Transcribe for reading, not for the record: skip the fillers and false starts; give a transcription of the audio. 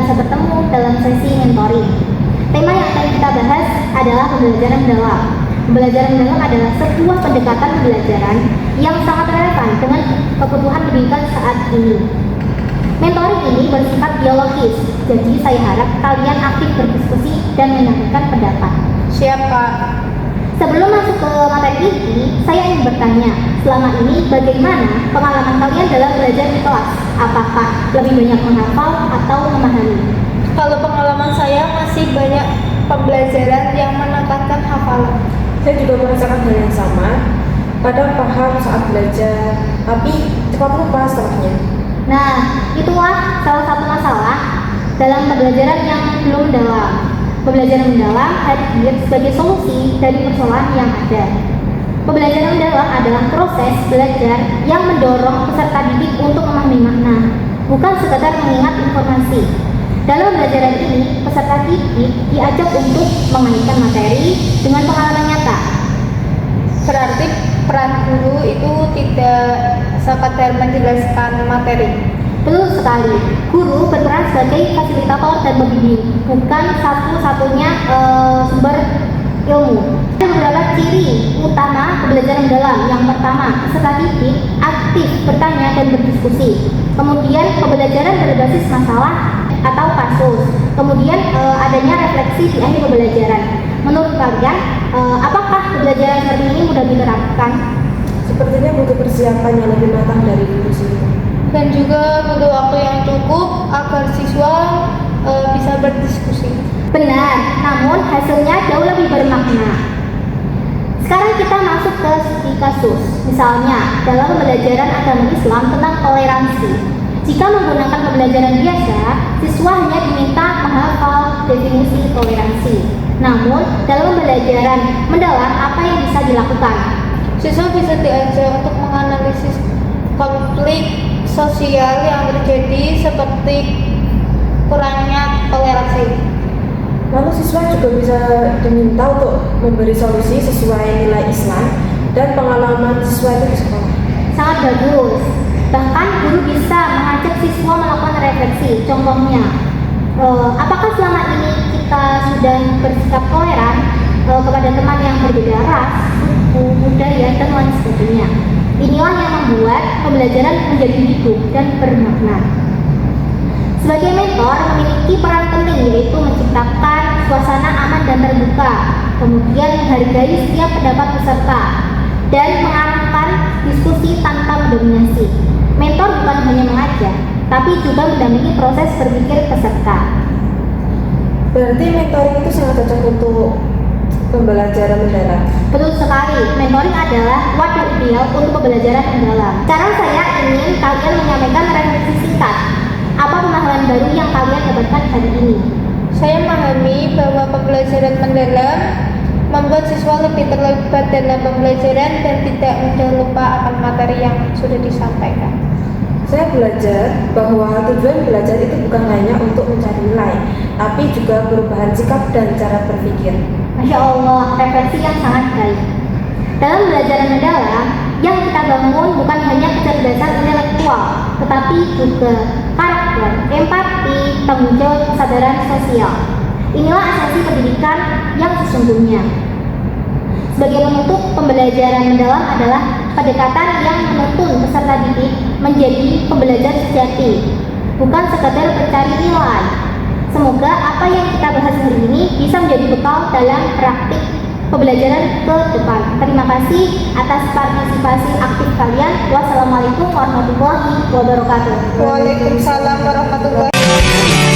bisa bertemu dalam sesi mentoring. Tema yang akan kita bahas adalah pembelajaran mendalam. Pembelajaran mendalam adalah sebuah pendekatan pembelajaran yang sangat relevan dengan kebutuhan pendidikan saat ini. Mentoring ini bersifat dialogis, jadi saya harap kalian aktif berdiskusi dan menyampaikan pendapat. Siap, Kak. Sebelum masuk ke materi inti, saya ingin bertanya, selama ini bagaimana pengalaman kalian dalam belajar di kelas? Apakah lebih banyak menghafal atau memahami? Kalau pengalaman saya masih banyak pembelajaran yang menekankan hafalan. Saya juga merasakan hal yang sama. Kadang paham saat belajar, tapi cepat lupa setelahnya. Nah, itulah salah satu masalah dalam pembelajaran yang belum mendalam. Pembelajaran mendalam hadir sebagai solusi dari persoalan yang ada. Pembelajaran mendalam adalah proses belajar yang mendorong peserta didik untuk memahami makna, bukan sekadar mengingat informasi. Dalam pembelajaran ini, peserta didik diajak untuk mengaitkan materi dengan pengalaman nyata. Berarti peran guru itu tidak sekadar menjelaskan materi. Betul sekali, guru berperan sebagai fasilitator dan pembimbing, bukan satu-satunya sumber ilmu. Ada beberapa ciri utama pembelajaran mendalam. Yang pertama, peserta didik aktif bertanya dan berdiskusi. Kemudian pembelajaran berbasis masalah atau kasus. Kemudian adanya refleksi di akhir pembelajaran. Menurut kalian, apakah pembelajaran seperti ini mudah diterapkan? Sepertinya butuh persiapan yang lebih matang dari guru sendiri. Dan juga butuh waktu yang cukup agar siswa bisa berdiskusi. Benar, namun hasilnya jauh lebih bermakna. Sekarang kita masuk ke studi kasus. Misalnya, dalam pembelajaran agama Islam tentang toleransi. Jika menggunakan pembelajaran biasa, siswa hanya diminta menghafal definisi toleransi. Namun, dalam pembelajaran mendalam, apa yang bisa dilakukan? Siswa bisa diajak untuk menganalisis konflik sosial yang terjadi seperti kurangnya toleransi. Lalu siswa juga bisa diminta untuk memberi solusi sesuai nilai Islam dan pengalaman siswa itu di sekolah. Sangat bagus. Bahkan guru bisa mengajak siswa melakukan refleksi. Contohnya, apakah selama ini kita sudah bersikap toleran kepada teman yang berbeda ras, suku, budaya, dan lain sebagainya. Inilah yang membuat pembelajaran menjadi hidup dan bermakna. Sebagai mentor memiliki peran penting, yaitu menciptakan suasana aman dan terbuka, kemudian menghargai setiap pendapat peserta, dan mengarahkan diskusi tanpa mendominasi. Mentor bukan hanya mengajar, tapi juga mendampingi proses berpikir peserta. Berarti mentoring itu sangat cocok untuk pembelajaran mendalam. Betul sekali, mentoring adalah wadah ideal untuk pembelajaran mendalam. Sekarang saya ingin kalian menyampaikan refleksi singkat. Apa pemahaman baru yang kalian dapatkan hari ini? Saya memahami bahwa pembelajaran mendalam membuat siswa lebih terlibat dalam pembelajaran dan tidak mudah lupa akan materi yang sudah disampaikan. Saya belajar bahwa tujuan belajar itu bukan hanya untuk mencari nilai, tapi juga perubahan sikap dan cara berpikir. Masya Allah, refleksi yang sangat baik. Dalam belajar mendalam, yang kita bangun bukan hanya kecerdasan intelektual, tetapi juga karakter, empati, tanggung jawab, kesadaran sosial. Inilah esensi pendidikan yang sesungguhnya. Sebagai penutup, pembelajaran mendalam adalah pendekatan yang menuntun peserta didik menjadi pembelajar sejati, bukan sekadar pencari nilai. Semoga apa yang kita bahas hari ini bisa menjadi bekal dalam praktik pembelajaran ke depan. Terima kasih atas partisipasi aktif kalian. Wassalamualaikum warahmatullahi wabarakatuh. Waalaikumsalam warahmatullahi wabarakatuh.